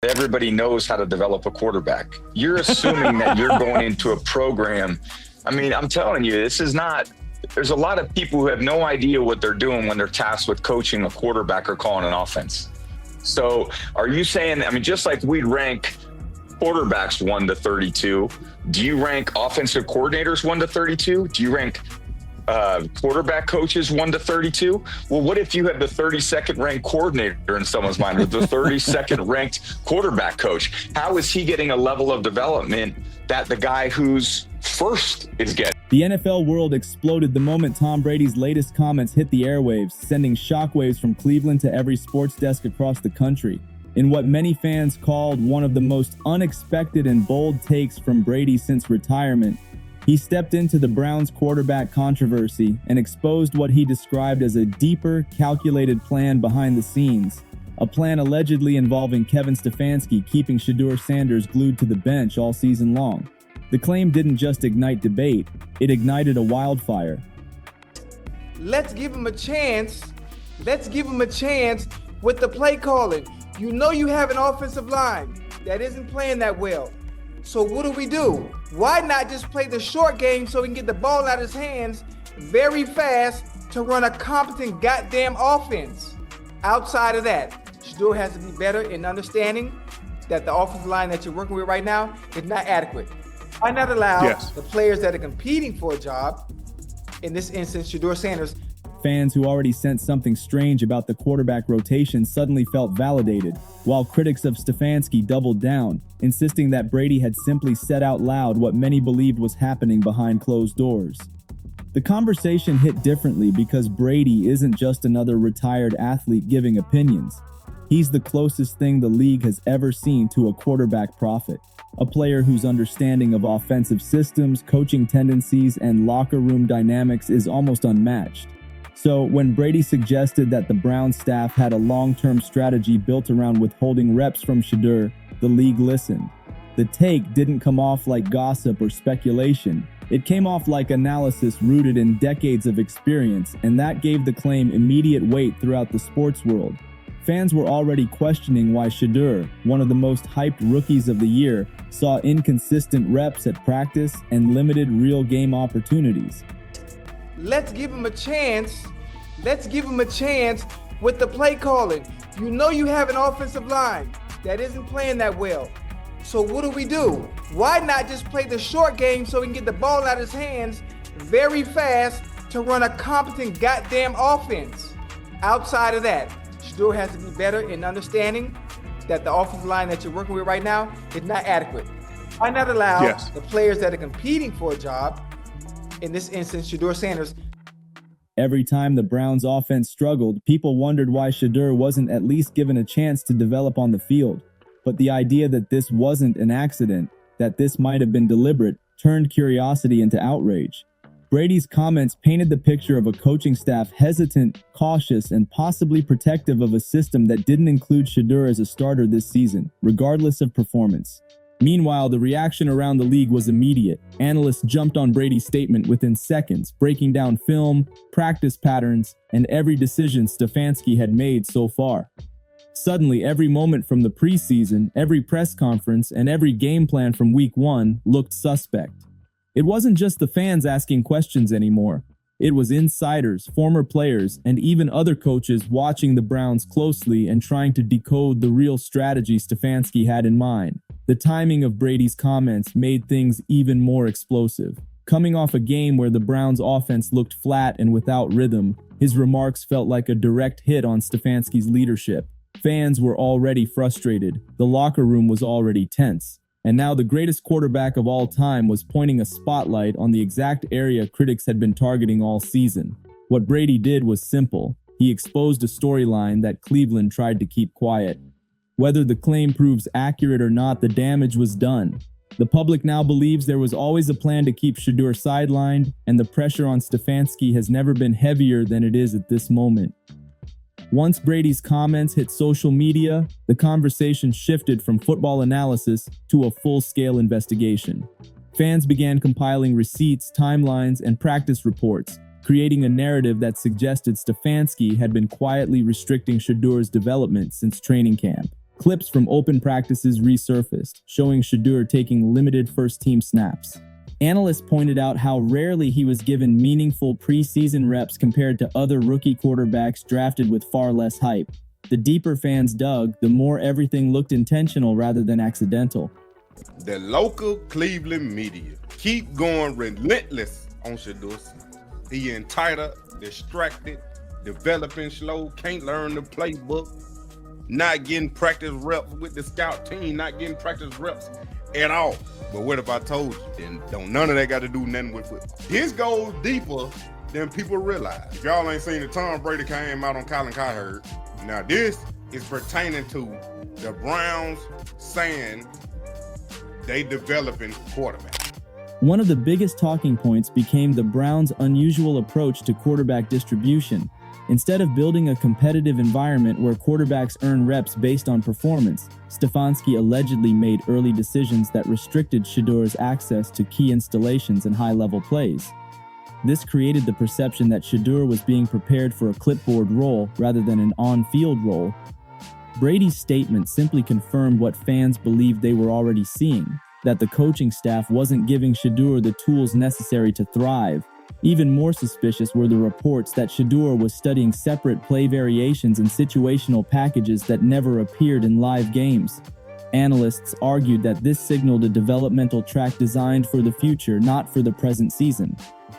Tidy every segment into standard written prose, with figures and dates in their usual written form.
Everybody knows how to develop a quarterback. You're assuming that you're going into a program. I mean, I'm telling you, there's a lot of people who have no idea what they're doing when they're tasked with coaching a quarterback or calling an offense. So are you saying, I mean, just like we'd rank quarterbacks 1 to 32, do you rank offensive coordinators 1 to 32? Do you rank quarterback coaches 1 to 32? Well, what if you had the 32nd ranked coordinator in someone's mind, or the 32nd ranked quarterback coach? How is he getting a level of development that the guy who's first is getting? The NFL world exploded the moment Tom Brady's latest comments hit the airwaves, sending shockwaves from Cleveland to every sports desk across the country. In what many fans called one of the most unexpected and bold takes from Brady since retirement, he stepped into the Browns quarterback controversy and exposed what he described as a deeper, calculated plan behind the scenes, a plan allegedly involving Kevin Stefanski keeping Shedeur Sanders glued to the bench all season long. The claim didn't just ignite debate, it ignited a wildfire. Let's give him a chance. Let's give him a chance with the play calling. You know you have an offensive line that isn't playing that well. So what do? Why not just play the short game so he can get the ball out of his hands very fast to run a competent goddamn offense? Outside of that, Shedeur has to be better in understanding that the offensive line that you're working with right now is not adequate. Why not allow the players that are competing for a job, in this instance, Shedeur Sanders? Fans who already sensed something strange about the quarterback rotation suddenly felt validated, while critics of Stefanski doubled down, insisting that Brady had simply said out loud what many believed was happening behind closed doors. The conversation hit differently because Brady isn't just another retired athlete giving opinions. He's the closest thing the league has ever seen to a quarterback prophet, a player whose understanding of offensive systems, coaching tendencies, and locker room dynamics is almost unmatched. So when Brady suggested that the Browns staff had a long-term strategy built around withholding reps from Shedeur, the league listened. The take didn't come off like gossip or speculation. It came off like analysis rooted in decades of experience, and that gave the claim immediate weight throughout the sports world. Fans were already questioning why Shedeur, one of the most hyped rookies of the year, saw inconsistent reps at practice and limited real game opportunities. Let's give him a chance. Let's give him a chance with the play calling. You know you have an offensive line that isn't playing that well. So what do? Why not just play the short game so he can get the ball out of his hands very fast to run a competent goddamn offense? Outside of that, Shedeur has to be better in understanding that the offensive line that you're working with right now is not adequate. Why not allow the players that are competing for a job, in this instance, Shedeur Sanders? Every time the Browns offense struggled, people wondered why Shedeur wasn't at least given a chance to develop on the field. But the idea that this wasn't an accident, that this might have been deliberate, turned curiosity into outrage. Brady's comments painted the picture of a coaching staff hesitant, cautious, and possibly protective of a system that didn't include Shedeur as a starter this season, regardless of performance. Meanwhile, the reaction around the league was immediate. Analysts jumped on Brady's statement within seconds, breaking down film, practice patterns, and every decision Stefanski had made so far. Suddenly, every moment from the preseason, every press conference, and every game plan from week 1 looked suspect. It wasn't just the fans asking questions anymore. It was insiders, former players, and even other coaches watching the Browns closely and trying to decode the real strategy Stefanski had in mind. The timing of Brady's comments made things even more explosive. Coming off a game where the Browns' offense looked flat and without rhythm, his remarks felt like a direct hit on Stefanski's leadership. Fans were already frustrated, the locker room was already tense, and now the greatest quarterback of all time was pointing a spotlight on the exact area critics had been targeting all season. What Brady did was simple. He exposed a storyline that Cleveland tried to keep quiet. Whether the claim proves accurate or not, the damage was done. The public now believes there was always a plan to keep Shedeur sidelined, and the pressure on Stefanski has never been heavier than it is at this moment. Once Brady's comments hit social media, the conversation shifted from football analysis to a full-scale investigation. Fans began compiling receipts, timelines, and practice reports, creating a narrative that suggested Stefanski had been quietly restricting Shedeur's development since training camp. Clips from open practices resurfaced, showing Shedeur taking limited first-team snaps. Analysts pointed out how rarely he was given meaningful preseason reps compared to other rookie quarterbacks drafted with far less hype. The deeper fans dug, the more everything looked intentional rather than accidental. The local Cleveland media keep going relentless on Shedeur. He entitled, distracted, developing slow, can't learn the playbook, not getting practice reps with the scout team, not getting practice reps at all. But what if I told you? Then don't none of that got to do nothing with football. This goes deeper than people realize. If y'all ain't seen the Tom Brady came out on Colin Cowherd, now this is pertaining to the Browns saying they developing quarterback. One of the biggest talking points became the Browns' unusual approach to quarterback distribution. Instead of building a competitive environment where quarterbacks earn reps based on performance, Stefanski allegedly made early decisions that restricted Shedeur's access to key installations and high-level plays. This created the perception that Shedeur was being prepared for a clipboard role rather than an on-field role. Brady's statement simply confirmed what fans believed they were already seeing, that the coaching staff wasn't giving Shedeur the tools necessary to thrive. Even more suspicious were the reports that Shedeur was studying separate play variations and situational packages that never appeared in live games. Analysts argued that this signaled a developmental track designed for the future, not for the present season.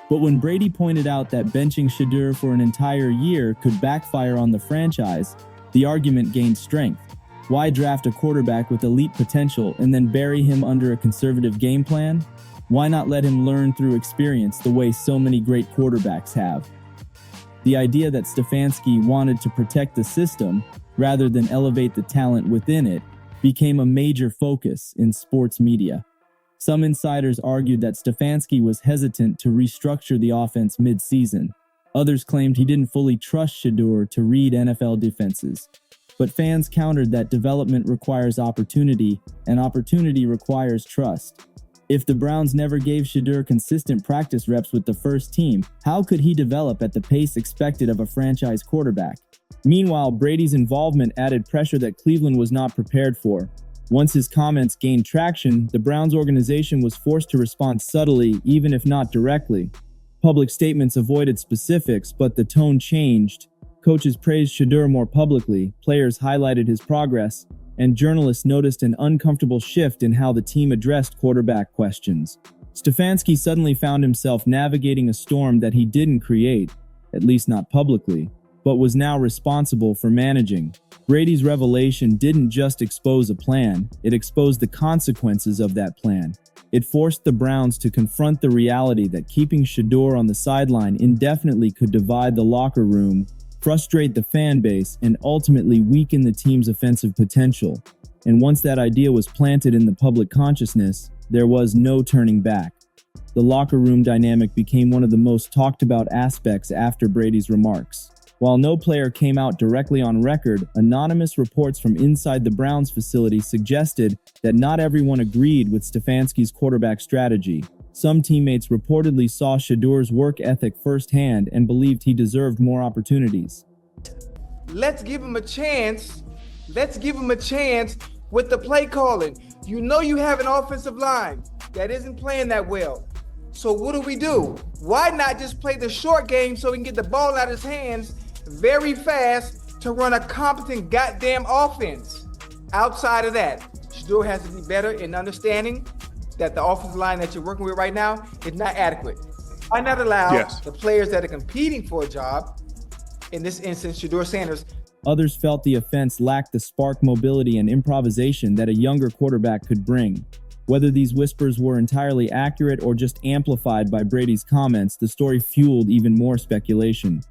But when Brady pointed out that benching Shedeur for an entire year could backfire on the franchise, the argument gained strength. Why draft a quarterback with elite potential and then bury him under a conservative game plan? Why not let him learn through experience the way so many great quarterbacks have? The idea that Stefanski wanted to protect the system rather than elevate the talent within it became a major focus in sports media. Some insiders argued that Stefanski was hesitant to restructure the offense mid-season. Others claimed he didn't fully trust Shedeur to read NFL defenses. But fans countered that development requires opportunity, and opportunity requires trust. If the Browns never gave Shedeur consistent practice reps with the first team, how could he develop at the pace expected of a franchise quarterback? Meanwhile, Brady's involvement added pressure that Cleveland was not prepared for. Once his comments gained traction, the Browns organization was forced to respond subtly, even if not directly. Public statements avoided specifics, but the tone changed. Coaches praised Shedeur more publicly, players highlighted his progress, and journalists noticed an uncomfortable shift in how the team addressed quarterback questions. Stefanski suddenly found himself navigating a storm that he didn't create, at least not publicly, but was now responsible for managing. Brady's revelation didn't just expose a plan, it exposed the consequences of that plan. It forced the Browns to confront the reality that keeping Shedeur on the sideline indefinitely could divide the locker room, frustrate the fan base, and ultimately weaken the team's offensive potential. And once that idea was planted in the public consciousness, there was no turning back. The locker room dynamic became one of the most talked about aspects after Brady's remarks. While no player came out directly on record, anonymous reports from inside the Browns facility suggested that not everyone agreed with Stefanski's quarterback strategy. Some teammates reportedly saw Shedeur's work ethic firsthand and believed he deserved more opportunities. Let's give him a chance. Let's give him a chance with the play calling. You know you have an offensive line that isn't playing that well. So what do? Why not just play the short game so we can get the ball out of his hands very fast to run a competent goddamn offense? Outside of that, Shedeur has to be better in understanding that the offensive line that you're working with right now is not adequate. Why not allow the players that are competing for a job, in this instance, Shedeur Sanders? Others felt the offense lacked the spark, mobility, and improvisation that a younger quarterback could bring. Whether these whispers were entirely accurate or just amplified by Brady's comments, the story fueled even more speculation.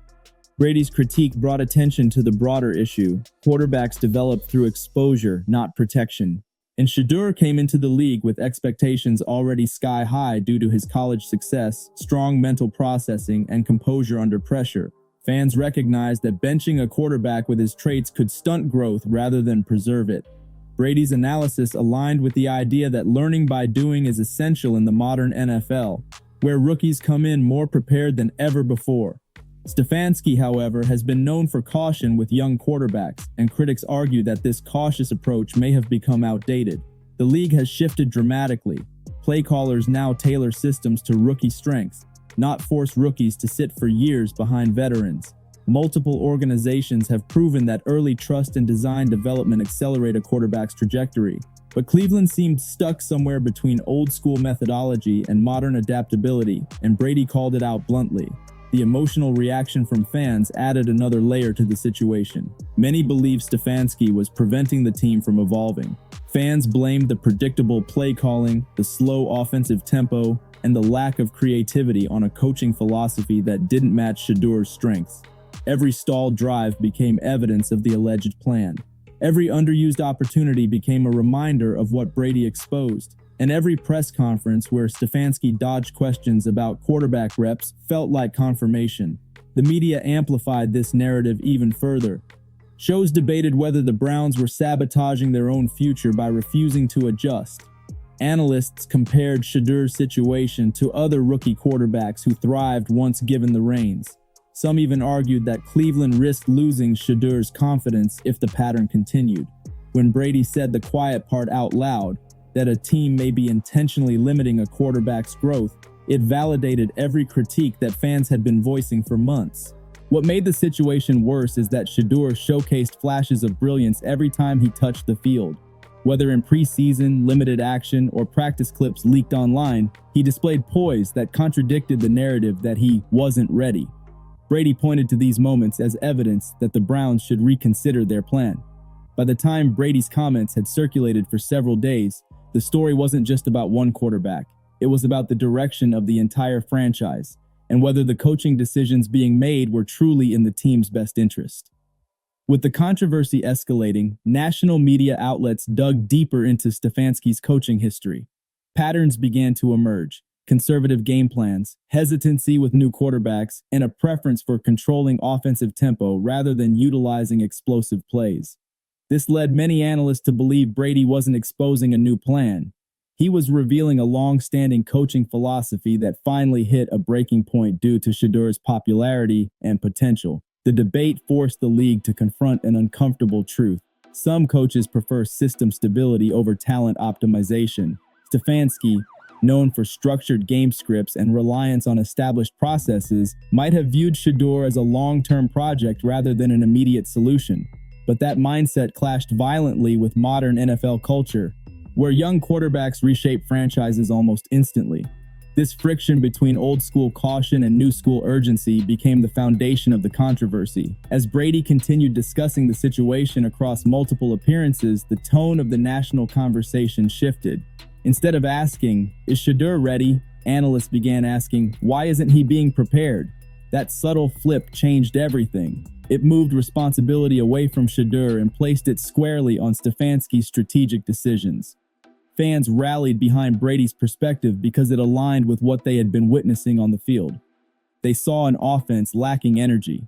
Brady's critique brought attention to the broader issue. Quarterbacks develop through exposure, not protection. And Shedeur came into the league with expectations already sky high due to his college success, strong mental processing, and composure under pressure. Fans recognized that benching a quarterback with his traits could stunt growth rather than preserve it. Brady's analysis aligned with the idea that learning by doing is essential in the modern NFL, where rookies come in more prepared than ever before. Stefanski, however, has been known for caution with young quarterbacks, and critics argue that this cautious approach may have become outdated. The league has shifted dramatically. Play callers now tailor systems to rookie strengths, not force rookies to sit for years behind veterans. Multiple organizations have proven that early trust and design development accelerate a quarterback's trajectory. But Cleveland seemed stuck somewhere between old-school methodology and modern adaptability, and Brady called it out bluntly. The emotional reaction from fans added another layer to the situation. Many believe Stefanski was preventing the team from evolving. Fans blamed the predictable play calling, the slow offensive tempo, and the lack of creativity on a coaching philosophy that didn't match Shedeur's strengths. Every stalled drive became evidence of the alleged plan. Every underused opportunity became a reminder of what Brady exposed. And every press conference where Stefanski dodged questions about quarterback reps felt like confirmation. The media amplified this narrative even further. Shows debated whether the Browns were sabotaging their own future by refusing to adjust. Analysts compared Shedeur's situation to other rookie quarterbacks who thrived once given the reins. Some even argued that Cleveland risked losing Shedeur's confidence if the pattern continued. When Brady said the quiet part out loud, that a team may be intentionally limiting a quarterback's growth, it validated every critique that fans had been voicing for months. What made the situation worse is that Shedeur showcased flashes of brilliance every time he touched the field. Whether in preseason, limited action, or practice clips leaked online, he displayed poise that contradicted the narrative that he wasn't ready. Brady pointed to these moments as evidence that the Browns should reconsider their plan. By the time Brady's comments had circulated for several days, the story wasn't just about one quarterback. It was about the direction of the entire franchise, and whether the coaching decisions being made were truly in the team's best interest. With the controversy escalating, national media outlets dug deeper into Stefanski's coaching history. Patterns began to emerge: conservative game plans, hesitancy with new quarterbacks, and a preference for controlling offensive tempo rather than utilizing explosive plays. This led many analysts to believe Brady wasn't exposing a new plan. He was revealing a long-standing coaching philosophy that finally hit a breaking point due to Shedeur's popularity and potential. The debate forced the league to confront an uncomfortable truth. Some coaches prefer system stability over talent optimization. Stefanski, known for structured game scripts and reliance on established processes, might have viewed Shedeur as a long-term project rather than an immediate solution. But that mindset clashed violently with modern NFL culture, where young quarterbacks reshape franchises almost instantly. This friction between old-school caution and new-school urgency became the foundation of the controversy. As Brady continued discussing the situation across multiple appearances, the tone of the national conversation shifted. Instead of asking, "Is Shedeur ready?" analysts began asking, "Why isn't he being prepared?" That subtle flip changed everything. It moved responsibility away from Shedeur and placed it squarely on Stefanski's strategic decisions. Fans rallied behind Brady's perspective because it aligned with what they had been witnessing on the field. They saw an offense lacking energy.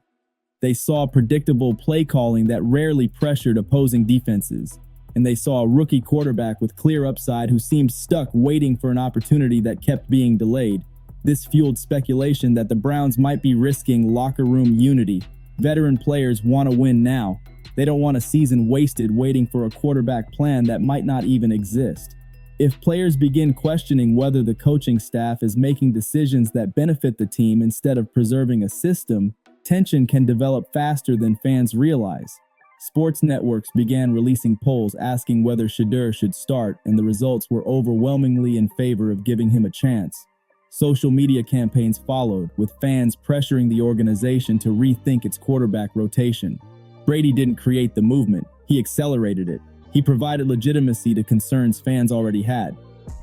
They saw predictable play calling that rarely pressured opposing defenses. And they saw a rookie quarterback with clear upside who seemed stuck waiting for an opportunity that kept being delayed. This fueled speculation that the Browns might be risking locker room unity. Veteran players want to win now. They don't want a season wasted waiting for a quarterback plan that might not even exist. If players begin questioning whether the coaching staff is making decisions that benefit the team instead of preserving a system, tension can develop faster than fans realize. Sports networks began releasing polls asking whether Shedeur should start, and the results were overwhelmingly in favor of giving him a chance. Social media campaigns followed, with fans pressuring the organization to rethink its quarterback rotation. Brady didn't create the movement, he accelerated it. He provided legitimacy to concerns fans already had.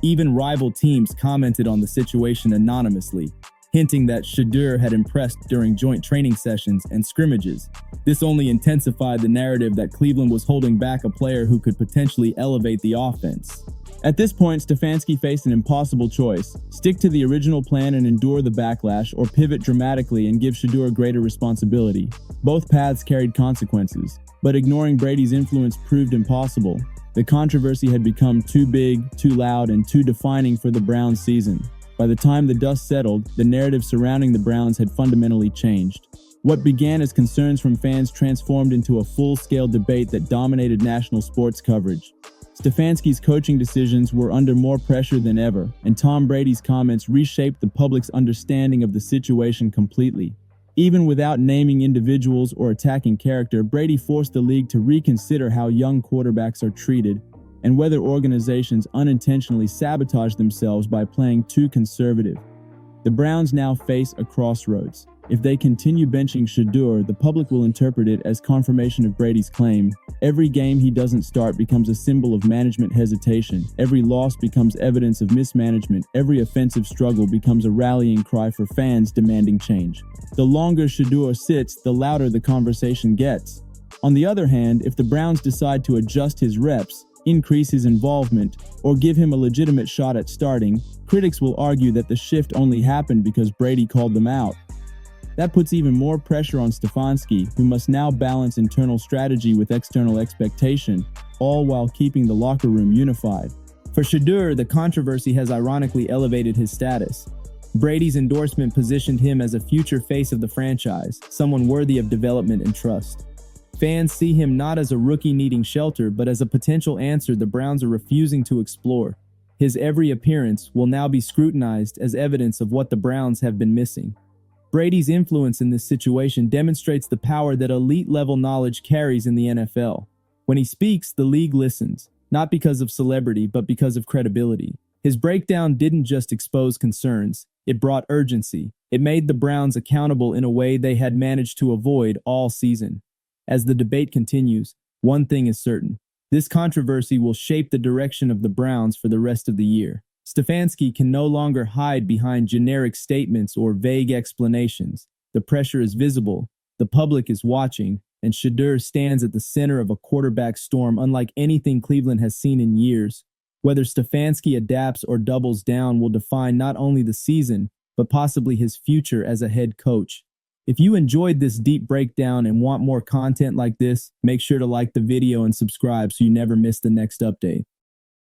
Even rival teams commented on the situation anonymously, hinting that Shedeur had impressed during joint training sessions and scrimmages. This only intensified the narrative that Cleveland was holding back a player who could potentially elevate the offense. At this point, Stefanski faced an impossible choice: stick to the original plan and endure the backlash, or pivot dramatically and give Shedeur greater responsibility. Both paths carried consequences, but ignoring Brady's influence proved impossible. The controversy had become too big, too loud, and too defining for the Browns season. By the time the dust settled, the narrative surrounding the Browns had fundamentally changed. What began as concerns from fans transformed into a full-scale debate that dominated national sports coverage. Stefanski's coaching decisions were under more pressure than ever, and Tom Brady's comments reshaped the public's understanding of the situation completely. Even without naming individuals or attacking character, Brady forced the league to reconsider how young quarterbacks are treated and whether organizations unintentionally sabotage themselves by playing too conservative. The Browns now face a crossroads. If they continue benching Shedeur, the public will interpret it as confirmation of Brady's claim. Every game he doesn't start becomes a symbol of management hesitation. Every loss becomes evidence of mismanagement. Every offensive struggle becomes a rallying cry for fans demanding change. The longer Shedeur sits, the louder the conversation gets. On the other hand, if the Browns decide to adjust his reps, increase his involvement, or give him a legitimate shot at starting, critics will argue that the shift only happened because Brady called them out. That puts even more pressure on Stefanski, who must now balance internal strategy with external expectation, all while keeping the locker room unified. For Shedeur, the controversy has ironically elevated his status. Brady's endorsement positioned him as a future face of the franchise, someone worthy of development and trust. Fans see him not as a rookie needing shelter, but as a potential answer the Browns are refusing to explore. His every appearance will now be scrutinized as evidence of what the Browns have been missing. Brady's influence in this situation demonstrates the power that elite-level knowledge carries in the NFL. When he speaks, the league listens, not because of celebrity, but because of credibility. His breakdown didn't just expose concerns, it brought urgency. It made the Browns accountable in a way they had managed to avoid all season. As the debate continues, one thing is certain. This controversy will shape the direction of the Browns for the rest of the year. Stefanski can no longer hide behind generic statements or vague explanations. The pressure is visible, the public is watching, and Shedeur stands at the center of a quarterback storm unlike anything Cleveland has seen in years. Whether Stefanski adapts or doubles down will define not only the season, but possibly his future as a head coach. If you enjoyed this deep breakdown and want more content like this, make sure to like the video and subscribe so you never miss the next update.